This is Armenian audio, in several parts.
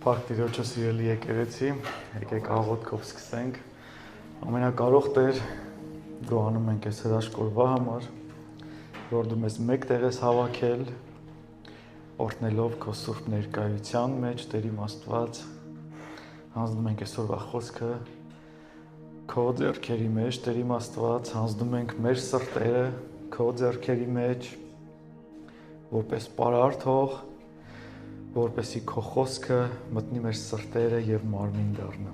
Փառք Տիրոջը սիրելի եկեղեցի, եկեք աղոթքով սկսենք։ Ամենակարող Տեր, Դու անում ենք այս հրաշքորվա համար, որ Դու մեզ մեկ տեղ ես հավաքել, օրհնելով Քո սուրբ ներկայության մեջ, Տեր իմ Աստված, հանձնում ենք այսօրվա խոսքը Քո ձեռքերի մեջ, Տեր իմ Աստված, հանձնում ենք մեր սրտերը Քո ձեռքերի մեջ, որպես պարարտ թող, որպեսզի Քո խոսքը մտնի մեր սրտերը եւ մարմին դառնա։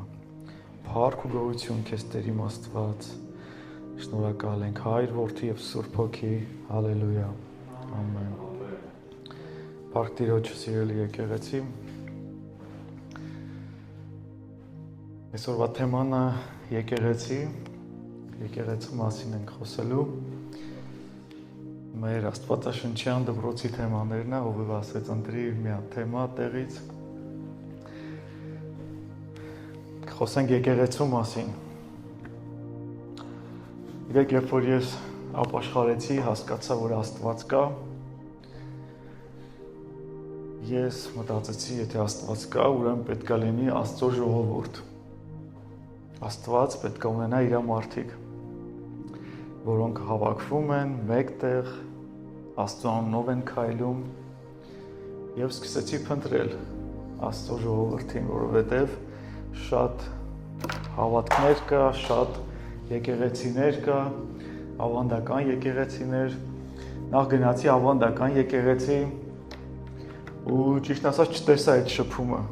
Փառք ու գոհություն Քեզ Տեր իմ Աստված։ Շնորհակալ ենք Հայր, Որդու եւ Սուրբ Հոգի։ Հալելույա։ Ամեն։ Փառք Տիրոջը սիրելի եկեղեցի։ Այսօրվա թեման է եկեղեցու մասին ենք խոսելու։ Մեր աստվածաշնչյան դպրոցի թեմաներն է, ով ասեց ընտրի մի հատ թեմա տեղից։ Խոսենք եկեղեցու մասին։ Իրեք, երբ որ ես ապաշխարեցի, հասկացա, որ Աստված կա, ես մտածեցի, եթե Աստված կա, ուրեմն պետք է լինի Աստծո ժողովուրդ։ Աստված պետք է ունենա իր մարդիկ, որոնք հավաքվում են մեկտեղ, Աստծո անունով են քայլում եւ սկսեցի փնտրել Աստծո ժողովրդին, որովհետեւ շատ հավատքներ կա, շատ եկեղեցիներ կա, ավանդական եկեղեցիներ։ Նախ գնացի ավանդական եկեղեցի ու ճիշտ ասած չտեսա այդ շփումը,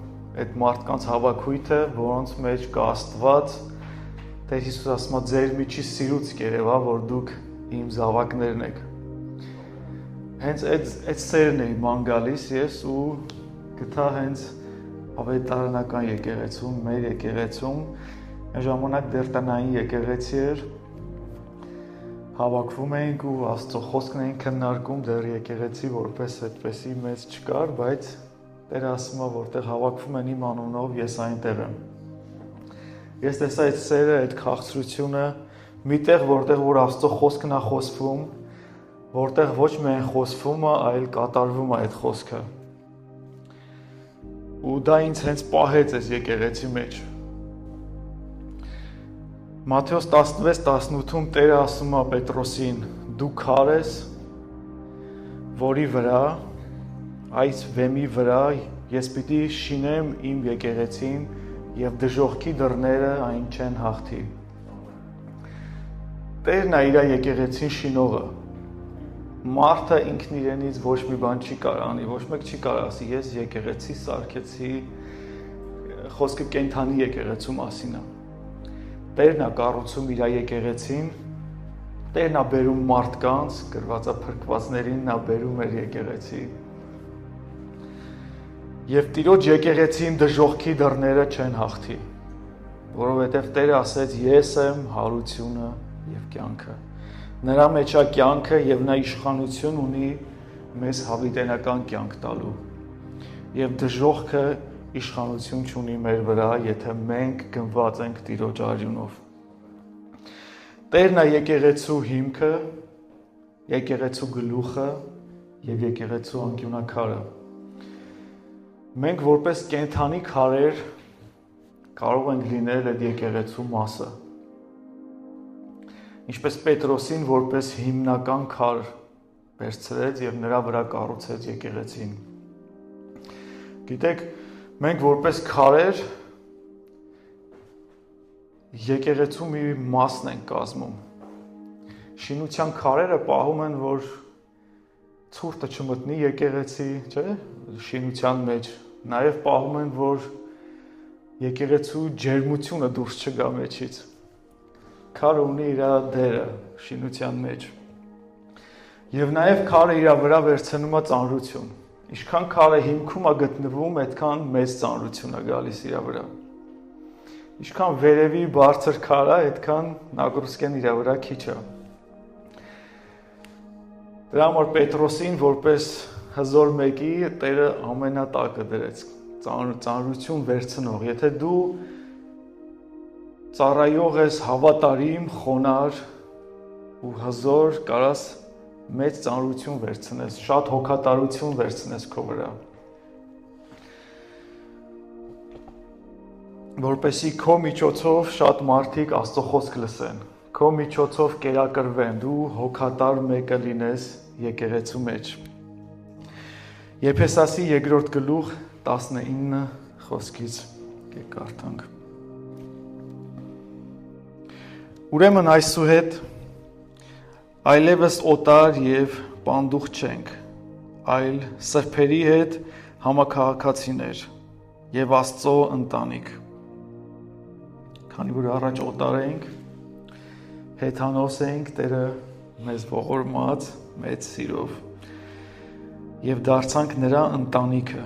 այդ մարդկանց հավաքույթը, որոնց մեջ կա Աստված։ Տեր Հիսուս ասում է, ձեր միջից սիրուց կերևա, որ դուք իմ զավակներն եք։ Հենց այդ սերն էի ման գալիս ես ու գտա հենց ավետարանական եկեղեցում, մեր եկեղեցում, այն ժամանակ դեռ տնային եկեղեցի էր, հավաքվում էինք ու Աստծո խոսքն էինք քննարկում, դեռ եկեղեցի որպես այդպեսի մեծ չկար, բայց Տերը ասում է, որտեղ հավաքվում են իմ անունով, ես այնտեղ եմ։ Ես տեսա այդ սերը, այդ քաղցրությունը, միտեղ, որտեղ որ Աստծո խոսքն է խոսվում, որտեղ ոչ միայն խոսվում է, այլ կատարվում է այդ խոսքը։ Ու դա ինձ հենց պահեց այս եկեղեցի մեջ։ Մատթեոս 16:18-ում Տերը ասում է Պետրոսին. դու քար ես, որի վրա, այս վեմի վրա ես պիտի շինեմ իմ եկեղեցին եւ դժոխքի դռները այն չեն հաղթի։ Տերն է իր եկեղեցին շինողը։ Մարդը ինքն իրենից ոչ մի բան չի կարող անի, ոչ մեկ չի կարող ասի, ես եկեղեցի սարքեցի, խոսքը կենդանի եկեղեցու մասին է։ Տերն է կառուցում իր եկեղեցին, Տերն է բերում մարդկանց, գրվածափրկվածներին նա բերում էր եկեղեցի։ Եվ Տիրոջ եկեղեցին դժոխքի դռները չեն հաղթի, որովհետև Տերը ասեց, ես եմ հարությունը եւ կյանքը։ Նրա մեջ է կյանքը եւ նա իշխանություն ունի մեզ հավիտենական կյանք տալու։ Եվ դժոխքը իշխանություն չունի մեր վրա, եթե մենք գնված ենք Տիրոջ արյունով։ Տերն է եկեղեցու հիմքը, եկեղեցու գլուխը եւ եկեղեցու անկյունակարը։ Մենք որպես կենդանի քարեր կարող ենք լինել այդ եկեղեցու մասը։ Ինչպես Պետրոսին որպես հիմնական քար վերցրեց եւ նրա վրա կառուցեց եկեղեցին։ Գիտեք, մենք որպես քարեր եկեղեցու մի մասն ենք կազմում։ Շինության քարերը պահում են, որ ցուրտը չմտնի եկեղեցի, չէ՞, շինության մեջ։ Նաեւ պահում են, որ եկեղեցու ջերմությունը դուրս չգա մեջից։ Քարը ունի իր դերը շինության մեջ։ Եվ նաև քարը իր վրա վերցնում է ծանրություն։ Ինչքան քարը հիմքում է գտնվում, այդքան մեծ ծանրություն է գալիս իր վրա։ Ինչքան վերևի բարձր քարը, այդքան նագրուսկեն իր վրա քիչ է։ Դրա համար Պետրոսին որպես հզոր մեկի Տերը ամենատակը դրեց, ծանրություն վերցնող։ Եթե դու ծառայող ես հավատարիմ, խոնար ու հզոր, կարաս մեծ ծանրություն վերցնես, շատ հոգատարություն վերցնես քո վրա։ որպեսզի քո միջոցով շատ մարդիկ Աստծո խոսք լսեն, քո միջոցով կերակրվեն, դու հոգատար մեկը լինես եկեղեցու մեջ։ Եփեսացի 2-րդ գլուխ 19 խոսքից կկարդանք։ Ուրեմն այսուհետ այլևս օտար եւ պանդուխ չենք, այլ սրբերի հետ համաքաղաքացիներ եւ Աստծո ընտանիք։ Քանի որ առաջ օտար էինք, հեթանոս էինք, Տերը մեզ ողորմած մեծ սիրով եւ դարձանք նրա ընտանիքը,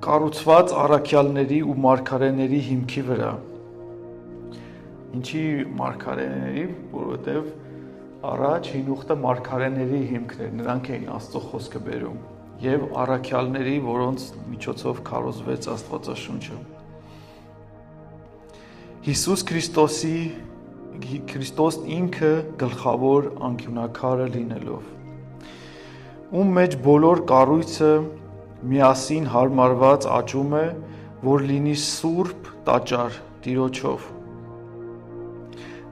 կառուցված առաքյալների ու մարգարեների հիմքի վրա։ Ինչի մարգարեների, որովհետեւ առաջ հին ուխտը մարգարեների հիմքն էր, նրանք էին Աստծո խոսքը բերում եւ առաքյալների, որոնց միջոցով քարոզվեց Աստվածաշունչը։ Քրիստոս ինքը գլխավոր անկյունակարը լինելով, ում մեջ բոլոր կառույցը միասին հարմարված աճում է, որ լինի սուրբ տաճար Տիրոջով։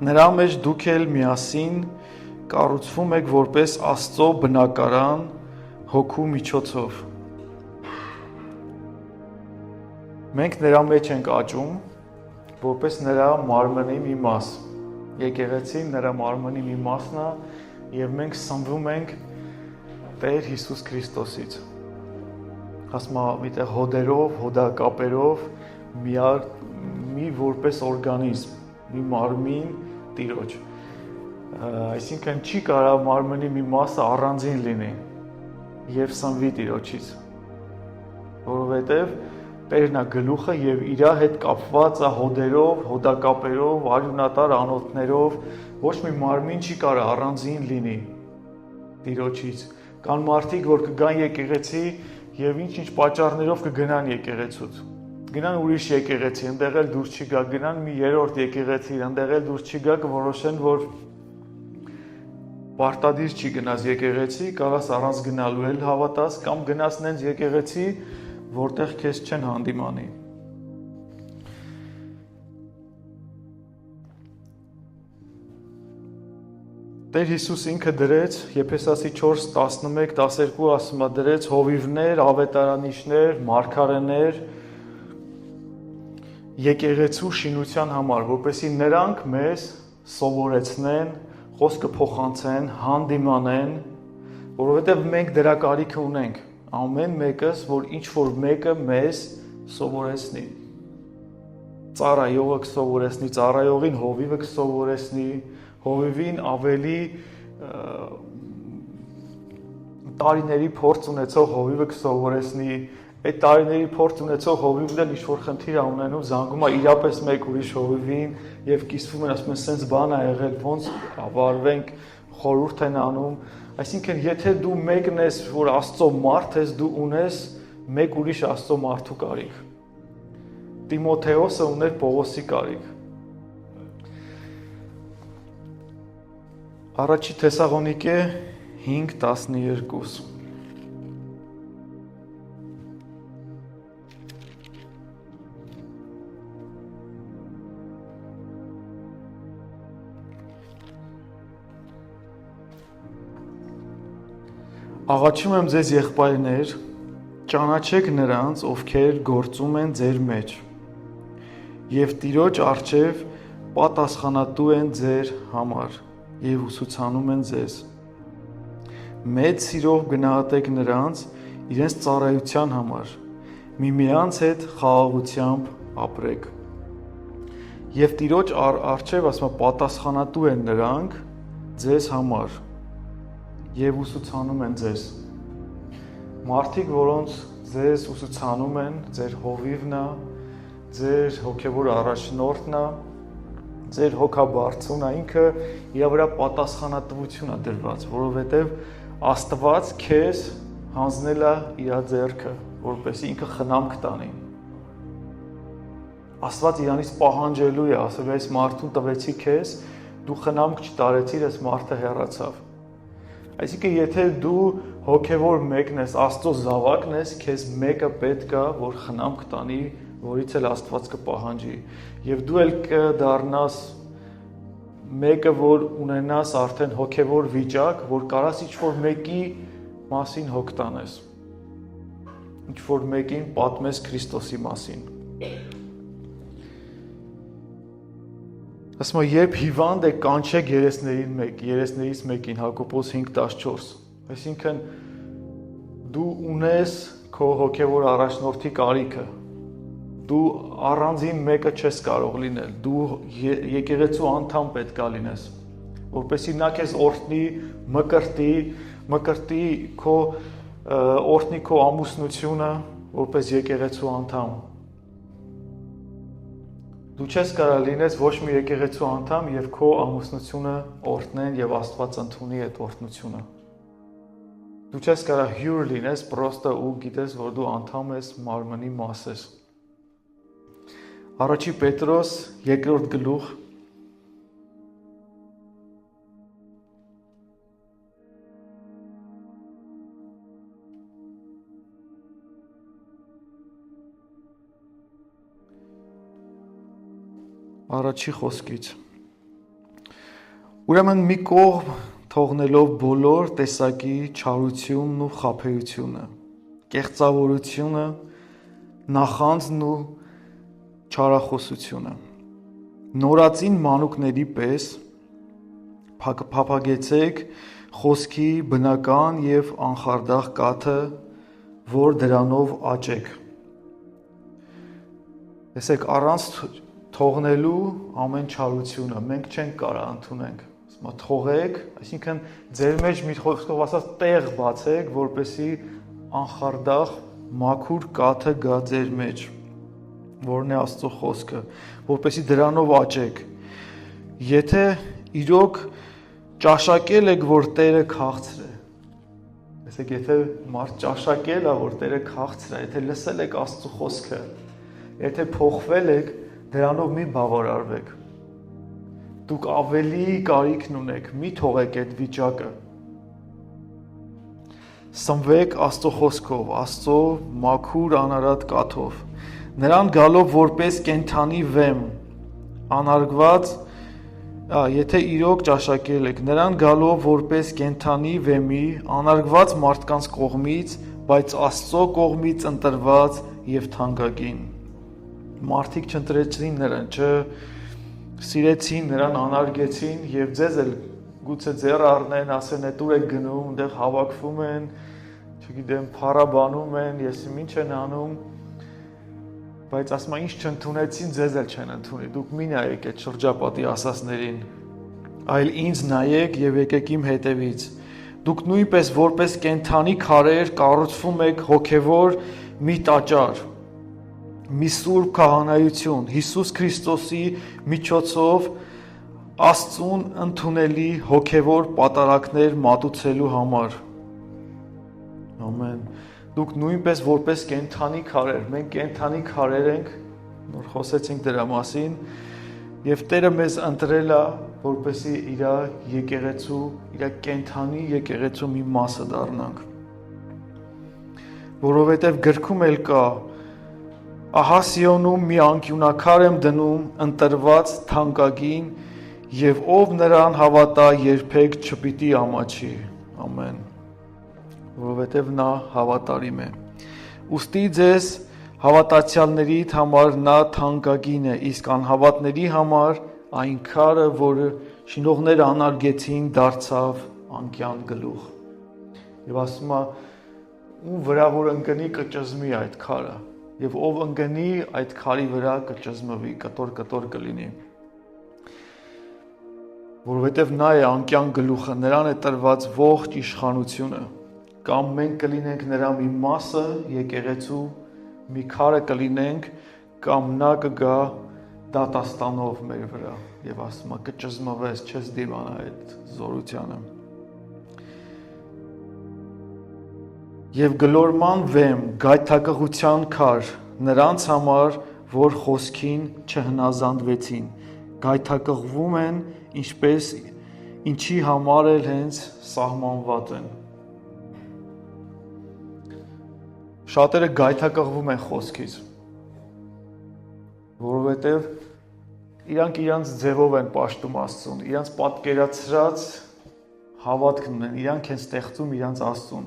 Նրա մեջ դուք էլ միասին կառուցվում եք որպես Աստծո բնակարան հոգու միջոցով։ Մենք նրա մեջ ենք աճում, որպես նրա մարմնի մի մաս։ Եկեղեցին նրա մարմնի մի մասն է եւ մենք սնվում ենք Տեր Հիսուս Քրիստոսից։ Ասում եմ, միտեղ հոդերով, հոդակապերով մի որպես օրգանիզմ, մի մարմին Տիրոջ։ Այսինքն չի կարող մարմնի մի մասը առանձին լինի եւ սնվի Տիրոջից, որովհետեւ Տերն է գլուխը եւ իր հետ կապված է հոդերով, հոդակապերով, արյունատար անոթներով, ոչ մի մարմին չի կարող առանձին լինի Տիրոջից։ Կան մարդիկ, որ կգան եկեղեցի եւ ինչ-ինչ պատճառներով կգնան եկեղեցուց։ Գնան ուրիշ եկեղեցի, այնտեղ էլ դուրս չի գա, գնան մի երրորդ եկեղեցի, այնտեղ էլ դուրս չի գա, կորոշեն, որ պարտադիր չի գնաս եկեղեցի, կարաս առանց գնալու էլ հավատաս, կամ գնաս նենց եկեղեցի, որտեղ քեզ չեն հանդիմանի։ Տեր Հիսուս ինքը դրեց Եփեսացի 4:11-12 ասում է դրեց հովիվներ, ավետարանիչներ, մարգարեներ եկեղեցու շինության համար, որպեսզի նրանք մեզ սովորեցնեն, խոսքը փոխանցեն, հանդիմանեն, որովհետև մենք դրա կարիքը ունենք։ Ամեն մեկս, որ ինչ-որ մեկը մեզ սովորեցնի։ Ծառայողը կսովորեցնի, ծառայողին հովիվը կսովորեցնի, հովիվին ավելի տարիների փորձ ունեցող հովիվը կսովորեցնի, այդ տարիների փորձ ունեցող հովիվն էլ ինչ-որ խնդիր է ունենում, զանգում է իրապես մեկ ուրիշ հովիվին եւ կիսվում են, ասում են, սենց բան է եղել, ոնց ավարվենք, խորհուրդ են անում։ Այսինքն, եթե դու մեկն ես, որ Աստծո մարդ ես, դու ունես մեկ ուրիշ Աստծո մարդու կարիք։ Տիմոթեոսը ուներ Պողոսի կարիք։ Առաջի Թեսաղոնիկե 5:12 Աղաչում եմ ձեզ եղբայրներ, ճանաչեք նրանց, ովքեր գործում են ձեր մեջ, եւ Տիրոջ առջև պատասխանատու են ձեր համար եւ ուսուցանում են ձեզ։ Մեծ սիրով գնահատեք նրանց իրենց ծառայության համար, միմյանց հետ խաղաղությամբ ապրեք։ Եվ Տիրոջ առջև ասում պատասխանատու են նրանք ձեզ համար եւ ուսուցանում են ձեզ։ Մարդիկ, որոնց ձեզ ուսուցանում են, ձեր հովիվն է, ձեր հոգևոր առաջնորդն է, ձեր հոգաբարձունն է, ինքը իր վրա պատասխանատվություն է դրված, որովհետեւ Աստված քեզ հանձնել է իր ձեռքը, որպեսզի ինքը խնամք տանի։ Աստված իրանից պահանջելու է, ասել է, այս մարդուն տվեցի քեզ, դու խնամք չտարեցիր, այս մարդը հեռացավ։ Այսինքն, եթե դու հոգևոր մեկն ես, Աստծո զավակն ես, քեզ մեկը պետք է, որ խնամք տանի, որից էլ Աստված կպահանջի, եւ դու էլ կդառնաս մեկը, որ ունենաս արդեն հոգևոր վիճակ, որ կարաս ինչ-որ մեկի մասին հոգ տանես, ինչ-որ մեկին պատմես Քրիստոսի մասին։ Ասում եմ, երբ հիվանդ է կանչեք երեսներից մեկին, Հակոբոս 5:14, այսինքն դու ունես քո հոգևոր առաջնորդի կարիքը, դու առանձին մեկը չես կարող լինել, դու եկեղեցու անդամ պետք է լինես, որպեսզի նա քեզ օրհնի, մկրտի քո ամուսնությունը, որպես եկեղեցու անդամ։ Դու չես կարող լինես ոչ մի եկեղեցու անդամ եւ քո ամուսնությունը օրհնեն եւ Աստված ընդունի այդ օրհնությունը։ Դու չես կարող հյուր լինես պրոստը ու գիտես, որ դու անդամ ես մարմնի մաս ես։ Առաջի Պետրոս 2-րդ գլուխ առաջի խոսքից։ Ուրեմն մի կողմ թողնելով բոլոր տեսակի չարությունն ու խաբեությունը, կեղծավորությունը, նախանձն ու չարախոսությունը, նորածին մանուկների պես փափագեցեք խոսքի բնական եւ անխարդախ կաթը, որ դրանով աճեք։ Տեսեք, առանց թողնելու ամեն չարությունը մենք չենք կարող ընդունենք։ Ասում թողեք, այսինքն ձեր մեջ մի խոսքով ասած տեղ բացեք, որպեսզի անխարդախ մաքուր կաթը գա ձեր մեջ, որն է Աստծո խոսքը, որպեսզի դրանով աճեք։ Եթե իրոք ճաշակել եք, որ Տերը քաղցր է։ Տեսեք, եթե մարդ ճաշակել է, որ Տերը քաղցր է, եթե լսել եք Աստծո խոսքը, եթե փոխվել եք, դրանով մի բավարարվեք։ Դուք ավելի կարիքն ունեք, մի թողեք այդ վիճակը։ Սնվեք Աստծո խոսքով, Աստծո մաքուր անարատ կաթով։ Նրան գալով որպես կենդանի վեմ, անարգված, եթե իրոք ճաշակել եք, նրան գալով որպես կենդանի վեմի, անարգված մարդկանց կողմից, բայց Աստծո կողմից ընտրված եւ թանկագին։ Մարդիկ չընտրեցին նրան, չսիրեցին նրան, անարգեցին եւ ձեզ էլ գուցե ձեռ առնեն, ասեն, այդ ուր եք գնում, այնտեղ հավաքվում են, չգիտեմ, փառաբանում են, ես ինչ են անում, բայց ասում են, ինչ չընդունեցին, ձեզ էլ չեն ընդունի։ Դուք մի նայեք այդ շրջապատի ասածներին, այլ ինձ նայեք եւ եկեք իմ հետևից։ Դուք նույնպես որպես կենդանի քարեր կառուցվում եք հոգեվոր մի տաճար, մի սուրբ քահանայություն, Հիսուս Քրիստոսի միջոցով Աստծուն ընդունելի հոգևոր պատարակներ մատուցելու համար։ Ամեն։ Դուք նույնպես որպես կենդանի քարեր, մենք կենդանի քարեր ենք, նոր խոսեցինք դրա մասին, եւ Տերը մեզ ընտրել է, որպեսզի իր եկեղեցու, իր կենդանի եկեղեցու մի մասը դառնանք։ Որովհետեւ գրքում էլ կա. Ահա Սիոնում մի անկյունակար եմ դնում, ընտրված, թանկագին, եւ ով նրան հավատա, երբեք չպիտի ամաչի։ Ամեն։ Որովհետեւ նա հավատարիմ է։ Ուստի ձեզ հավատացյալներիդ համար նա թանկագին է, իսկ անհավատների համար այն քարը, որը շինողները անարգեցին, դարձավ անկյան գլուխ։ Եվ ասում է, ում վրա որ ընկնի կճզմի այդ քարը, եւ ով ընկնի այդ քարի վրա կճզմվի, կտոր կլինի։ Որովհետեւ նա է անկյան գլուխը, նրան է տրված ողջ իշխանությունը, կամ մենք կլինենք նրա մի մասը, եկեղեցու մի քարը կլինենք, կամ նա կգա դատաստանով մեր վրա եւ ասում է կճզմվես, չես դիմանա այդ զորությանը։ Եվ գլորման վեմ, գայթակղության քար, նրանց համար, որ խոսքին չհնազանդվեցին, գայթակղվում են, ինչպես ինչի համար էլ հենց սահմանված են։ Շատերը գայթակղվում են խոսքից։ որովհետև իրանք իրանց ձևով են պաշտում Աստծուն, իրանց պատկերացրած հավատքն ունեն, իրանք են ստեղծում իրանց Աստծուն։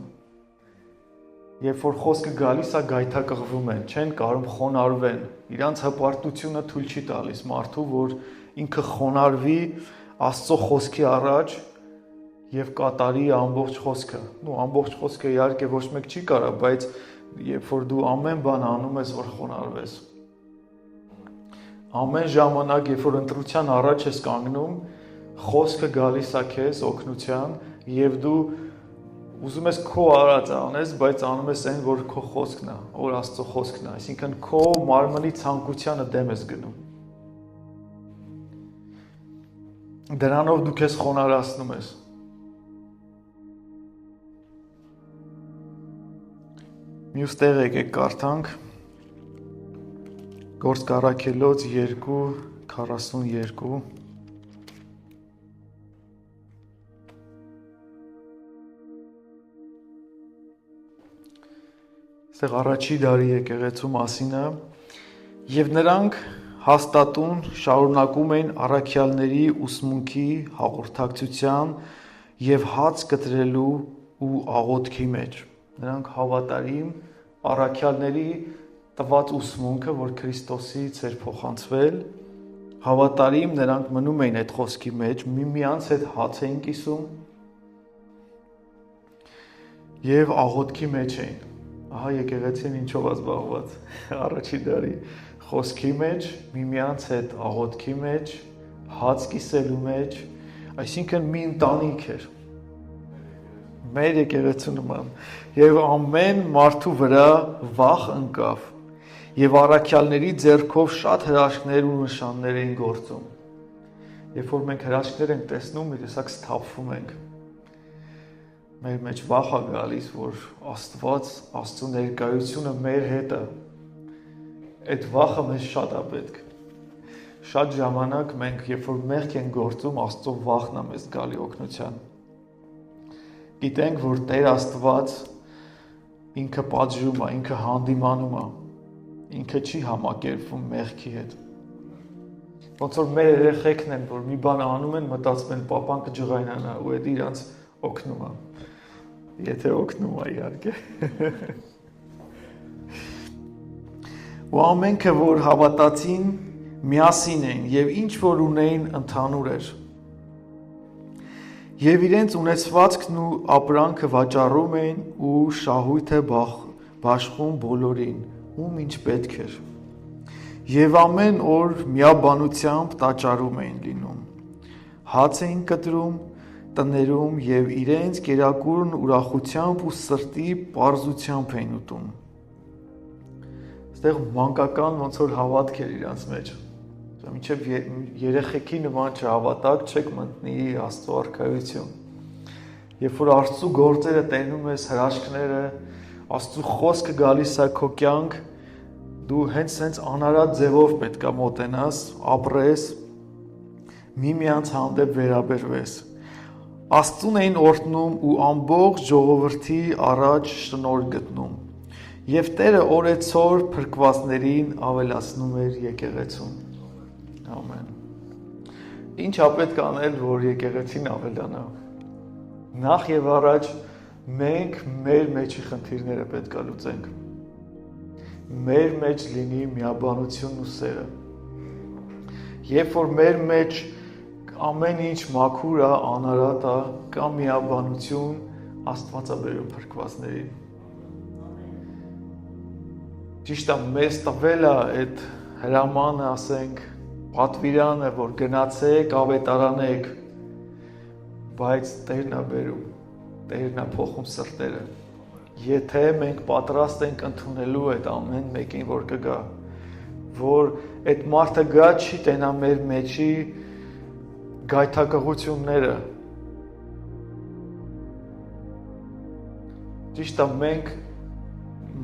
Երբ որ խոսքը գալիս է, գայթակղվում են, չեն կարող խոնարհվեն, իրանց հպարտությունը թույլ չի տալիս մարդու, որ ինքը խոնարհվի Աստծո խոսքի առաջ եւ կատարի ամբողջ խոսքը։ Ամբողջ խոսքը իհարկե ոչ մեկ չի կարա, բայց երբ որ դու ամեն բան անում ես, որ խոնարհվես, ամեն ժամանակ, երբ որ ընտրության առաջ ես կանգնում, խոսքը գալիս է քեզ օգնության եւ դու ուզում ես քո արածը անես, բայց անում ես այն, որ քո խոսքն է, որ Աստծո խոսքն է, այսինքն քո մարմնի ցանկությանը դեմ ես գնում։ Դրանով դու քեզ խոնարհացնում ես։ Մյուս տեղ եկեք կարդանք Գործք առաքելոց 2:42 Այստեղ առաջի դարի եկեղեցու մասին է, եւ նրանք հաստատուն շարունակում էին առաքյալների ուսմունքի, հաղորդակցության եւ հաց կտրելու ու աղոթքի մեջ։ Նրանք հավատարիմ առաքյալների տված ուսմունքը, որ Քրիստոսից էր փոխանցվել, հավատարիմ նրանք մնում էին այդ խոսքի մեջ, միմյանց հետ հաց էին կիսում եւ աղոթքի մեջ էին։ Ահա եկեղեցին ինչով զբաղված առաջի դարի խոսքի մեջ, միմյանց հետ աղոթքի մեջ, հաց կիսելու մեջ, այսինքն մի ընտանիք էր։ Մեր եկեղեցու նման եւ ամեն մարդու վրա վախ ընկավ եւ առաքյալների ձեռքով շատ հրաշքներ ու նշաններ էին գործում։ Երբ որ մենք հրաշքներ ենք տեսնում, մի տեսակ սթափվում ենք։ Մեր մեջ վախ է գալիս, որ Աստված, Աստծո ներկայությունը մեր հետ է։ Այդ վախը մեզ շատ է պետք։ Շատ ժամանակ մենք, երբ որ մեղք ենք գործում, Աստծո վախն է մեզ գալի օգնության։ Գիտենք, որ Տեր Աստված ինքը պատժում է, ինքը հանդիմանում է, ինքը չի համակերպվում մեղքի հետ։ Ոնց որ մեր երեխեքն են, որ մի բան անում են, մտածում են պապան կջղայնանա ու այդ իրանց օգնում է։ Եթե օգնում է իհարկե։ Ու ամենքը, որ հավատացին, միասին էին եւ ինչ որ ունեին ընդհանուր էր։ Եվ իրենց ունեցվածքն ու ապրանքը վաճառում էին ու շահույթը բաշխում բոլորին, ում ինչ պետք էր։ Եվ ամեն օր միաբանությամբ տաճարում էին լինում։ Հաց էին կտրում տներում եւ իրենց կերակուրն ուրախությամբ ու սրտի պարզությամբ էին ուտում։ Այստեղ մանկական ոնց որ հավատք էր իրանց մեջ։ Մինչև երեխեքի նման չհավատակ չեք մտնի Աստծո արքայություն։ Երբ որ Աստծո գործերը տենում ես, հրաշքները, Աստծո խոսքը գալիս է քո կյանք, դու հենց անարատ ձևով պետք է մոտենաս, ապրես, միմյանց հանդեպ վերաբերվես։ Աստծուն էին օրհնում ու ամբողջ ժողովրդի առաջ շնորհ գտնում։ Եվ Տերը օրեցօր փրկվածներին ավելացնում էր եկեղեցուն։ Ամեն։ Ինչ է պետք անել, որ եկեղեցին ավելանա։ Նախ եւ առաջ մենք մեր մեջի խնդիրները պետք է լուծենք։ Մեր մեջ լինի միաբանությունն ու սերը։ Երբ որ մեր մեջ ամեն ինչ մաքուր է, անարատ է, կա միաբանություն, Աստված է բերում փրկվածներին։ Ճիշտ է, մեզ տվել է այդ հրամանը, ասենք, պատվիրանը, որ գնացեք, ավետարանեք, բայց Տերն է բերում, Տերն է փոխում սրտերը։ Եթե մենք պատրաստ ենք ընդունելու այդ ամեն մեկին, որ կգա, որ այդ մարդը գա չի տենա մեր մեջի գայթակղությունները։ Ճիշտ է, մենք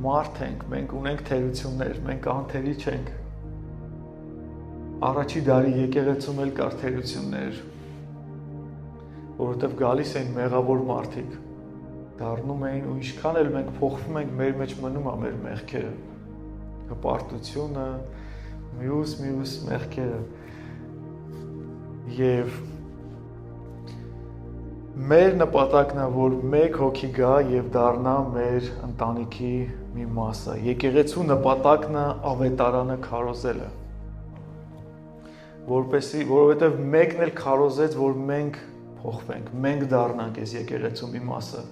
մարդ ենք, մենք ունենք թերություններ, մենք անթերի չենք։ Առաջի դարի եկեղեցում էլ կար թերություններ, որովհետև գալիս էին մեղավոր մարդիկ, դառնում էին ու ինչքան էլ մենք փոխվում ենք, մեր մեջ մնում է մեր մեղքերը, հպարտությունը, մյուս մեղքերը եւ մեր նպատակն է, որ մեկ հոգի գա եւ դառնա մեր ընտանիքի մի մասը։ Եկեղեցու նպատակն է ավետարանը քարոզելը։ Որովհետեւ մեկն էլ քարոզեց, որ մենք փոխվենք, մենք դառնանք այս եկեղեցու մի մասը։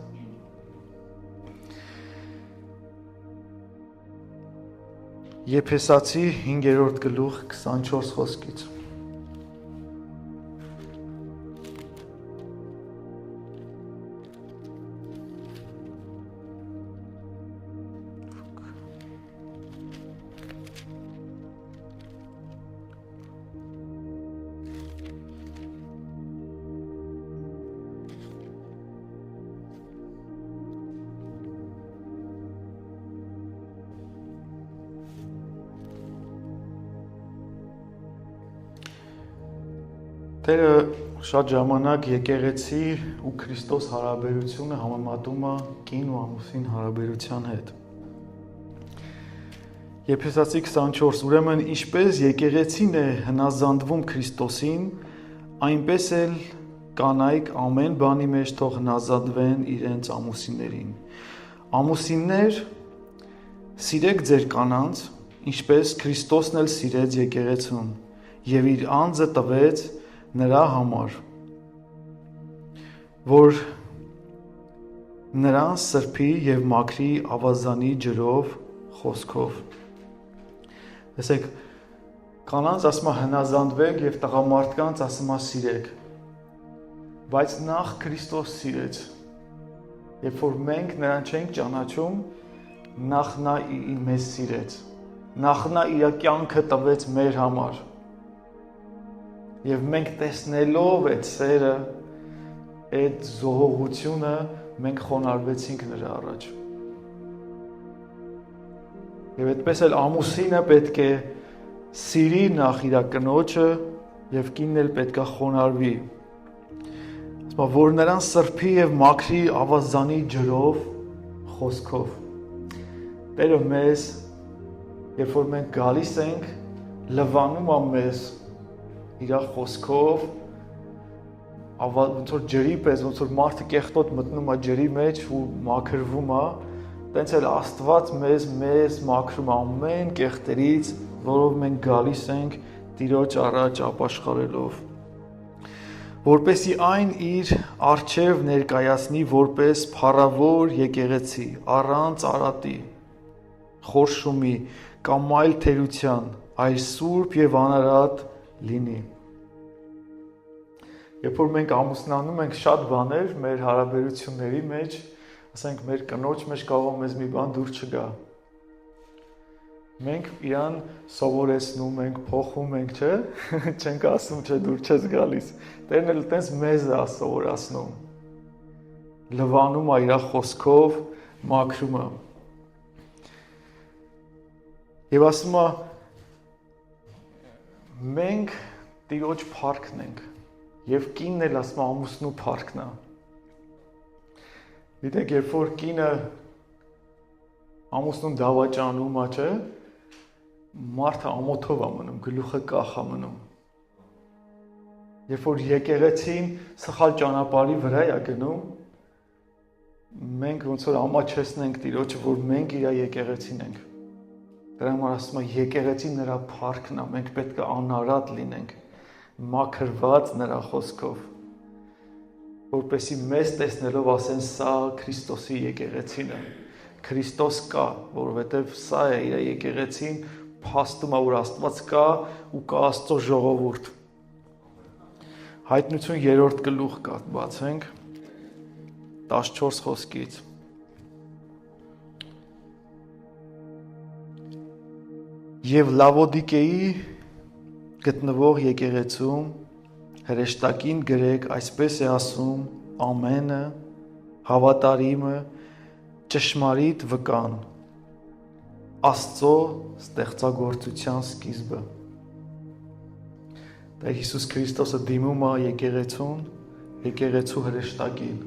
Եփեսացի 5-րդ գլուխ 24 խոսքից։ Տերը շատ ժամանակ եկեղեցի ու Քրիստոս հարաբերությունը համեմատում է կին ու ամուսին հարաբերության հետ։ Եփեսացի 24, ուրեմն ինչպես եկեղեցին է հնազանդվում Քրիստոսին, այնպես էլ կանայք ամեն բանի մեջ թող հնազանդվեն իրենց ամուսիններին։ Ամուսիններ, սիրեք ձեր կանանց, ինչպես Քրիստոսն էլ սիրեց եկեղեցուն եւ իր անձը տվեց նրա համար, որ նրան սրբի եւ մաքրի ավազանի ջրով խոսքով։ Տեսեք, կանանց ասում է հնազանդվեք եւ տղամարդկանց ասում է սիրեք։ Բայց նախ Քրիստոս սիրեց։ Երբ որ մենք նրան չենք ճանաչում, նախ նա մեզ սիրեց։ Նախ նա իր կյանքը տվեց մեր համար։ Եվ մենք տեսնելով այդ սերը, այդ զոհողությունը, մենք խոնարհվեցինք նրա առաջ։ Եվ այդպես էլ ամուսինը պետք է սիրի նախ իր կնոջը եւ կինն էլ պետք է խոնարհվի։ Ասում է, որ նրան սրբի եւ մաքրի ավազանի ջրով խոսքով։ Տերը մեզ, երբ որ մենք գալիս ենք, լվանում է մեզ իր խոսքով, ոնց որ ջրի պես, ոնց որ մարդը կեղտոտ մտնում է ջրի մեջ ու մաքրվում է, տենց էլ Աստված մեզ մաքրում ամեն կեղտերից, որով մենք գալիս ենք Տիրոջ առաջ ապաշխարելով, որպեսզի այն իր առջև ներկայացնի որպես փառավոր եկեղեցի, առանց արատի, խորշումի կամ այլ թերության, այլ սուրբ եւ անարատ լինի։ Երբ որ մենք ամուսնանում ենք շատ բաներ մեր հարաբերությունների մեջ, ասենք մեր կնոջ մեջ կարող մեզ մի բան դուր չգա։ Մենք իրան սովորեցնում ենք, փոխում ենք, չէ՞, չենք ասում, չէ, դուր չես գալիս։ Տերն էլ տենց մեզ է սովորացնում։ Լվանում է իր խոսքով, մաքրում է։ Եվ ասում է, մենք Տիրոջ փառքն ենք եւ կինն էլ ասում է ամուսնու փառքն է։ Գիտեք, երբ որ կինը ամուսնուն դավաճանում է, չէ, մարդը ամոթով է մնում, գլուխը կախ է մնում։ Երբ որ եկեղեցին սխալ ճանապարհի վրա է գնում, մենք ոնց որ ամաչեցնենք Տիրոջը, որ մենք իր եկեղեցին ենք։ Դրա համար ասում է եկեղեցին նրա փառքն է, մենք պետք է անարատ լինենք, մաքրված նրա խոսքով, որպեսզի մեզ տեսնելով ասեն սա Քրիստոսի եկեղեցին է, Քրիստոս կա, որովհետև սա է իր եկեղեցին, փաստում է, որ Աստված կա ու կա Աստծո ժողովուրդ։ Հայտնություն 3-րդ գլուխ կա, բացենք 14 խոսքից։ Եվ Լավոդիկեի գտնվող եկեղեցում հրեշտակին գրեք, այսպես է ասում ամենը, հավատարիմը, ճշմարիտ վկան, Աստծո ստեղծագործության սկիզբը։ Տեր Հիսուս Քրիստոսը դիմում է եկեղեցուն, եկեղեցու հրեշտակին։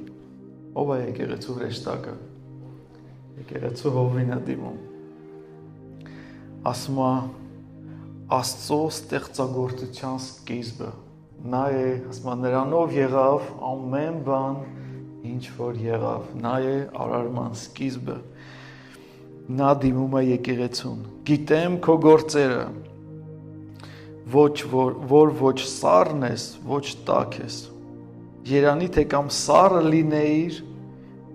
Ո՞վ է եկեղեցու հրեշտակը։ Եկեղեցու հովին է դիմում։ Ասում է Աստծո ստեղծագործության սկիզբը։ Նա է, ասма նրանով եղավ ամեն բան, ինչ որ եղավ։ Նա է արարման սկիզբը։ Նա դիմում է եկեղեցուն։ Գիտեմ քո գործերը, ոչ սառն ես, ոչ տաք ես։ Երանի թե կամ սառը լինեիր,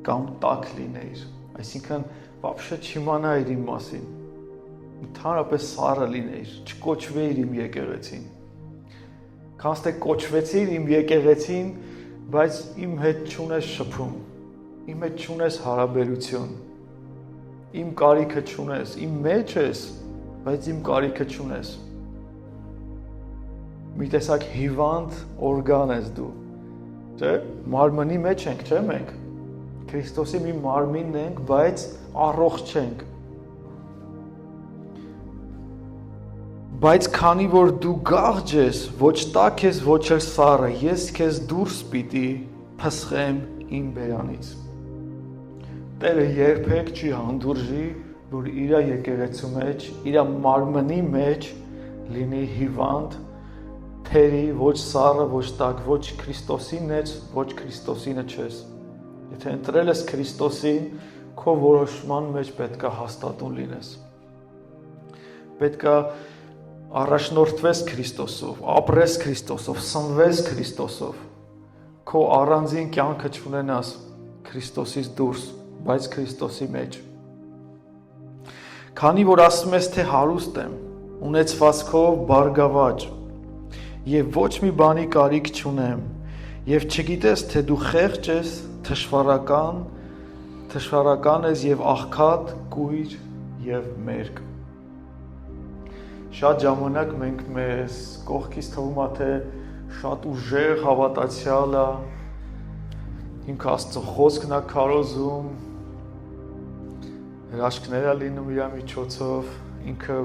կամ տաք լինեիր։ Այսինքն, вообще չիմանայիր իմ մասին։ Ընդհանրապես սառը լինեիր, չկոչվեիր իմ եկեղեցին։ Քանց թե կոչվեցիր իմ եկեղեցին, բայց իմ հետ չունես շփում, իմ հետ չունես հարաբերություն, իմ կարիքը չունես, իմ մեջ ես, բայց իմ կարիքը չունես։ Մի տեսակ հիվանդ օրգան ես դու, չէ՞, մարմնի մեջ ենք, չէ՞ մենք։ Քրիստոսի մի մարմինն ենք, բայց առողջ չենք։ Բայց քանի որ դու գաղջ ես, ոչ տաք ես, ոչ էլ սառը, ես քեզ դուրս պիտի փսխեմ իմ բերանից։ Տերը երբեք չի հանդուրժի, որ իր եկեղեցու մեջ, իր մարմնի մեջ լինի հիվանդ, թերի, ոչ սառը, ոչ տաք, ոչ Քրիստոսին ես, ոչ Քրիստոսինը չես։ Եթե ընտրել ես Քրիստոսին, քո որոշման մեջ պետք է հաստատուն լինես։ Պետք է առաջնորդվես Քրիստոսով, ապրես Քրիստոսով, սնվես Քրիստոսով, քո առանձին կյանքը չունենաս Քրիստոսից դուրս, բայց Քրիստոսի մեջ։ Քանի որ ասում ես, թե հարուստ եմ, ունեցվածքով բարգավաճ, եւ ոչ մի բանի կարիք չունեմ, եւ չգիտես, թե դու խեղճ ես, թշվառական ես եւ աղքատ, կույր եւ մերկ։ Շատ ժամանակ մենք մեզ կողքից թվում է, թե շատ ուժեղ հավատացյալ է, ինքը Աստծո խոսքն է քարոզում, հրաշքներ է լինում իր միջոցով, ինքը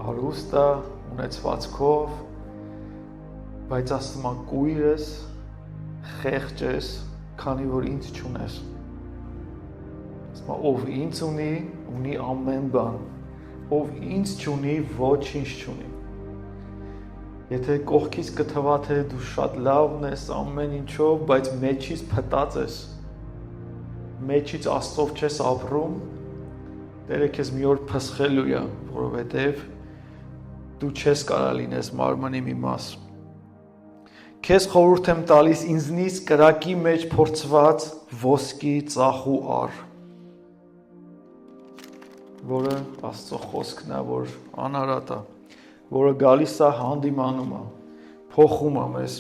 հարուստ է, ունեցվածքով, բայց ասում է կույր ես, խեղճ ես, քանի որ ինձ չունես։ Ասում է ով ինձ ունի ամեն բան, ով ինձ չունի, ոչինչ չունի։ Եթե կողքից կթվա, թե դու շատ լավն ես ամեն ինչով, բայց մեջից փտած ես, մեջից Աստծով չես ապրում, Տերը քեզ մի օր փսխելու է, որովհետև դու չես կարող լինես մարմնի մի մաս։ Քեզ խորհուրդ եմ տալիս ինձնից կրակի մեջ փորձված ոսկի ծախու առ, որը Աստծո խոսքն է, որ անարատ է, որը գալիս է հանդիմանում է, փոխում է մեզ,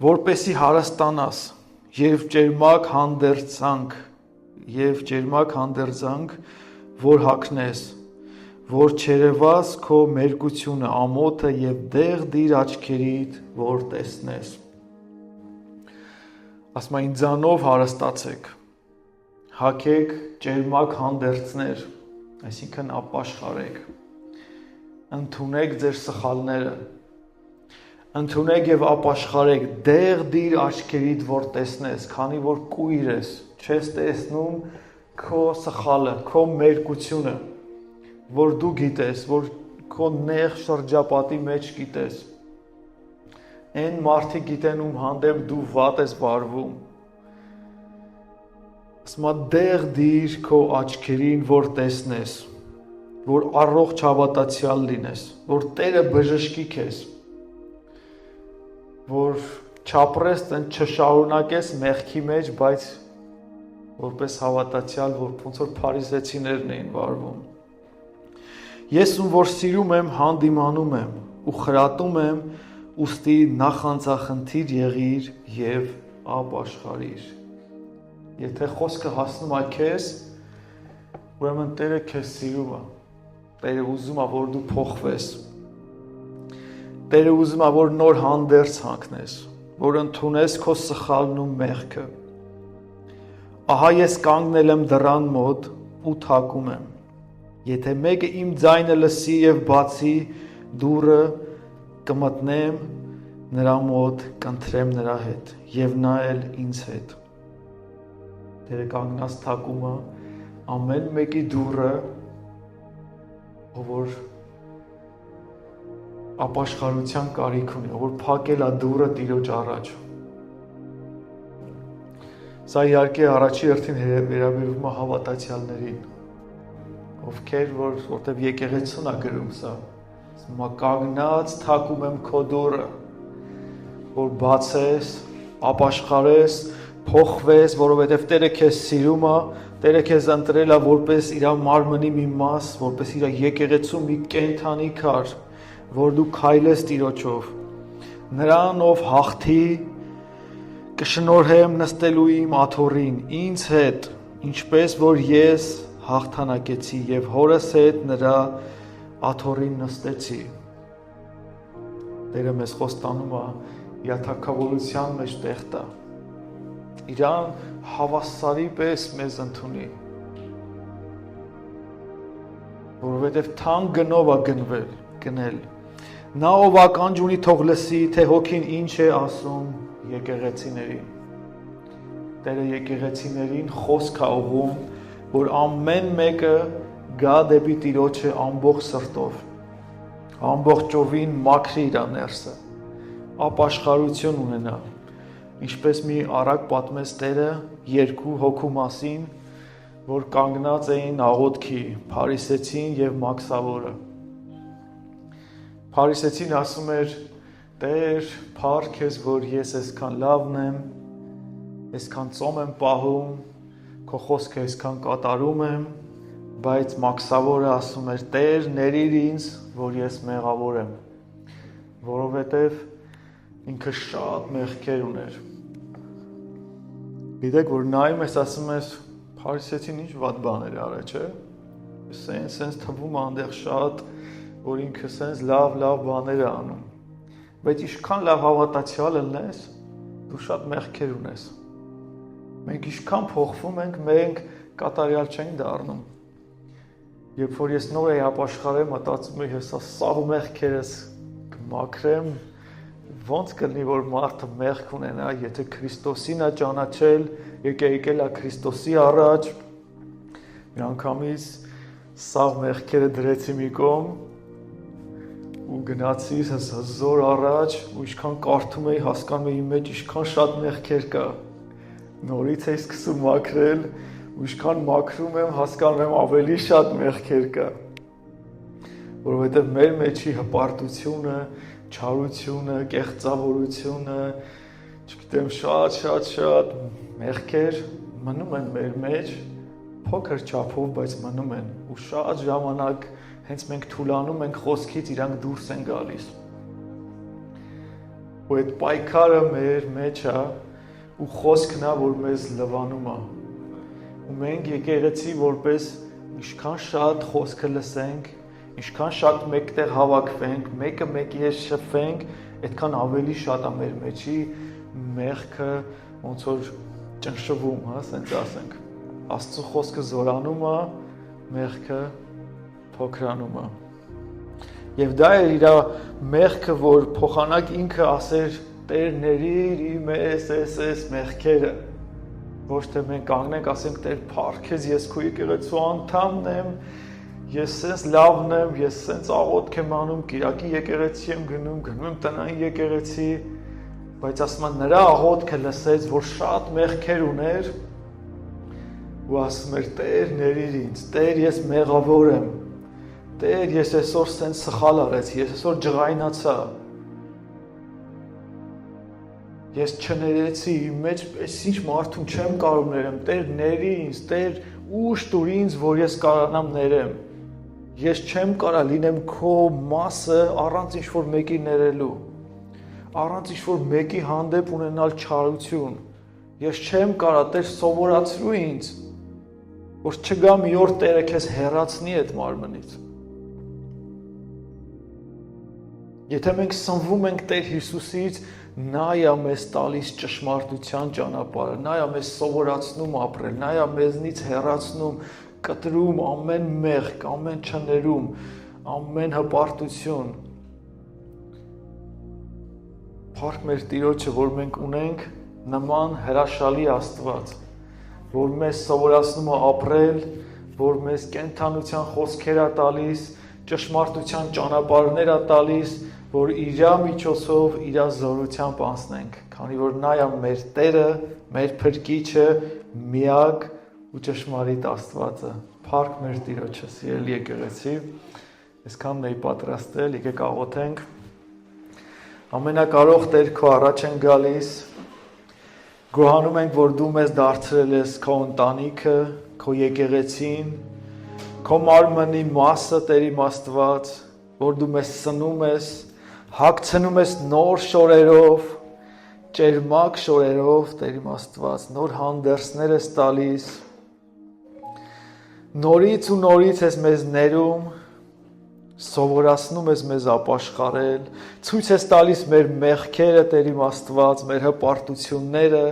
որպեսի հարստանաս եւ ջերմակ հանդերձանք, որ հագնես, որ չերևաս քո մերկությունը ամոթը եւ դեղ դիր աչքերիդ, որ տեսնես։ Ասում է ինձանով հարստացեք, հագեք ջերմակ հանդերձներ, այսինքն ապաշխարեք, ընդունեք ձեր սխալները, ընդունեք եւ ապաշխարեք, դեղ դիր աչքերիդ, որ տեսնես, քանի որ կույր ես, չես տեսնում քո սխալը, քո մերկությունը, որ դու գիտես, որ քո նեղ շրջապատի մեջ գիտես, այն մարդիկ գիտեն ում հանդեպ դու վատ ես վարվում, ասում է դեղ դիր քո աչքերին, որ տեսնես, որ առողջ հավատացյալ լինես, որ Տերը բժշկի քեզ, որ չապրես, չշարունակես մեղքի մեջ, բայց որպես հավատացյալ, որ ոնց որ փարիսեցիներն էին վարվում։ Ես ում որ սիրում եմ, հանդիմանում եմ ու խրատում եմ, ուստի նախանձախնդիր եղիր եւ ապաշխարիր։ Եթե խոսքը հասնում է քեզ, ուրեմն Տերը քեզ սիրում է։ Տերը ուզում է, որ դու փոխվես։ Տերը ուզում է, որ նոր հանդերձ հանգնես, որ ընդունես քո սխալն ու մեղքը։ Ահա ես կանգնել եմ դռան մոտ ու թակում եմ։ Եթե մեկը իմ ձայնը լսի եւ բացի դուռը, կմտնեմ նրա մոտ, կընտրեմ նրա հետ եւ նա էլ ինձ հետ։ Տերը կանգնած թակում է ամեն մեկի դուռը, ով որ ապաշխարության կարիք ունի, որ փակել է դուռը Տիրոջ առաջ։ Սա իհարկե առաջի հերթին վերաբերվում է հավատացյալներին, ովքեր որտեղ եկեղեցուն է գրում սա, կանգնած թակում եմ քո դուռը, որ բացես, ապաշխարես, փոխվես, որովհետև Տերը քեզ սիրում է, Տերը քեզ ընտրել է որպես իր մարմնի մի մաս, որպես իր եկեղեցու մի կենդանի քար, որ դու քայլես Տիրոջով։ Նրան, ով հաղթի, կշնորհեմ նստելու իմ աթոռին, ինձ հետ, ինչպես որ ես հաղթանակեցի եւ հորս հետ նրա աթոռին նստեցի։ Տերը մեզ խոստանում է իր թագավորության մեջ տեղ տա։ Իրան հավասարի պես մեզ ընդունի, որովհետև թանկ գնով է գնել։ Նա ով ականջ ունի թող լսի, թե հոգին ինչ է ասում եկեղեցիներին։ Տերը եկեղեցիներին խոսք է ուղղում, որ ամեն մեկը գա դեպի Տիրոջը ամբողջ սրտով, ամբողջովին մաքրի իր ներսը, ապաշխարություն ունենա, ինչպես մի առակ պատմեց Տերը երկու հոգու մասին, որ կանգնած էին աղոթքի, Փարիսեցին եւ Մաքսավորը։ Փարիսեցին ասում էր. Տեր, փառք քեզ, որ ես այսքան լավն եմ, այսքան ծոմ եմ պահում, քո խոսքը այսքան կատարում եմ, բայց Մաքսավորը ասում էր. Տեր, ների ինձ, որ ես մեղավոր եմ, որովհետև ինքը շատ մեղքեր ուներ։ Գիտեք, որ նայում ես, ասում ես, Փարիսեցին ինչ վատ բաներ արել, չէ՞։ Սենց թվում է այնտեղ շատ, որ ինքը սենց լավ բաներ է անում։ Բայց ինչքան լավ հավատացյալ ելնես, դու շատ մեղքեր ունես։ Մենք ինչքան փոխվում ենք, մենք կատարյալ չենք դառնում։ Երբ որ ես նոր էի ապաշխարել, մտածում եմ, ես սաղ մեղքերս կմաքրեմ, ոնց կլինի, որ մարդը մեղք ունենա, եթե Քրիստոսին է ճանաչել, եկել է Քրիստոսի առաջ, մի անգամից սաղ մեղքերը դրեցի մի կողմ ու գնացի զոր առաջ ու ինչքան կարդում էի, հասկանում էի մեջ ինչքան շատ մեղքեր կա։ Նորից էի սկսում մաքրել ու ինչքան մաքրում եմ, հասկանում եմ ավելի շատ մեղքեր կա։ Որովհետև մեր մեջի հպարտությունը, չարությունը, կեղծավորությունը, չգիտեմ, շատ մեղքեր մնում են մեր մեջ, փոքր չափով, բայց մնում են ու շատ ժամանակ հենց մենք թուլանում ենք խոսքից, իրանք դուրս են գալիս։ Ու այդ պայքարը մեր մեջ է ու խոսքն է, որ մեզ լվանում է։ Ու մենք եկեղեցի որպես ինչքան շատ խոսքը լսենք, ինչքան շատ մեկտեղ հավաքվենք, մեկը մեկի հետ շփվենք, այդքան ավելի շատ է մեր մեջի մեղքը ոնց որ ճնշվում, հա, ասենք ասենք։ Աստծո խոսքը զորանում է, մեղքը փոքրանում է։ Եվ դա է իր մեղքը, որ փոխանակ ինքը ասեր Տեր ների մեզ էս մեղքերը։ Ոչ թե մենք կանգնենք, ասենք Տեր փառք քեզ, ես քո եկեղեցու անդամն եմ, ես սենց լավն եմ, ես սենց աղոթք եմ անում, Կիրակի եկեղեցի եմ գնում եմ տնային եկեղեցի, բայց ասում եմ նրա աղոթքը լսեց, որ շատ մեղքեր ուներ ու ասում էր Տեր ների ինձ, Տեր ես մեղավոր եմ, Տեր ես այսօր սենց սխալ արեցի, ես այսօր ջղայնացա, ես չներեցի, իմ մեջ ինչ մարդուն չեմ կարող ներեմ, Տեր ների ինձ, Տեր ուժ տուր ինձ, որ ես կարողանամ ներեմ, ես չեմ կարող լինեմ քո մասը առանց ինչ-որ մեկի ներելու, առանց ինչ-որ մեկի հանդեպ ունենալ չարություն, ես չեմ կարող, Տեր սովորացրու ինձ, որ չգա մի օր Տերը քեզ հեռացնի այդ մարմնից։ Եթե մենք սնվում ենք Տեր Հիսուսից, նա է մեզ տալիս ճշմարտության ճանապարհը, նա է մեզ սովորացնում ապրել, նա է մեզնից հեռացնում, կտրում ամեն մեղք, ամեն չներում, ամեն հպարտություն։ Փառք մեր Տիրոջը, որ մենք ունենք նման հրաշալի Աստված, որ մեզ սովորացնում է ապրել, որ մեզ կենդանության խոսքեր է տալիս, ճշմարտության ճանապարհներ է տալիս, որ իր միջոցով իր զորությամբ անցնենք, քանի որ նա է մեր Տերը, մեր Փրկիչը, միակ ու ճշմարիտ Աստվածը։ Փառք մեր Տիրոջը, սիրելի եկեղեցի, այսքանն էի պատրաստել, եկեք աղոթենք։ Ամենակարող Տեր, քո առաջ են գալիս, գոհանում ենք, որ դու մեզ դարձրել ես քո ընտանիքը, քո եկեղեցին, քո մարմնի մասը, Տեր իմ Աստված, որ դու մեզ սնում ես, հագցնում ես նոր շորերով, ճերմակ շորերով, Տեր իմ Աստված, նոր հանդերձներ ես տալիս, նորից ու նորից ես մեզ ներում, սովորացնում ես մեզ ապաշխարել, ցույց ես տալիս մեր մեղքերը, Տեր իմ Աստված, մեր հպարտությունները,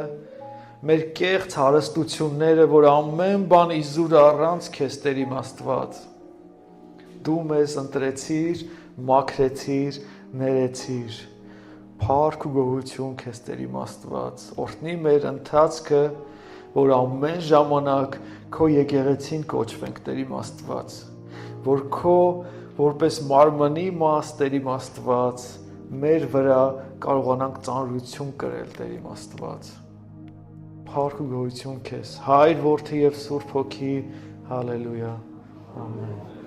մեր կեղծ հարստությունները, որ ամեն բան իզուր առանց քեզ, Տեր իմ Աստված, դու մեզ ընտրեցիր, մաքրեցիր, ներեցիր, փառք ու գոհություն քեզ, Տեր իմ Աստված, օրհնի մեր ընթացքը, որ ամեն ժամանակ քո եկեղեցին կոչվենք, Տեր իմ Աստված, որ քո որպես մարմնի մաս, Տեր իմ Աստված, մեր վրա կարողանանք ծանրություն կրել, Տեր իմ Աստված, փառք ու գոհություն քեզ, Հայր, Որդի և Սուրբ Հոգի, հալելույա, ամեն։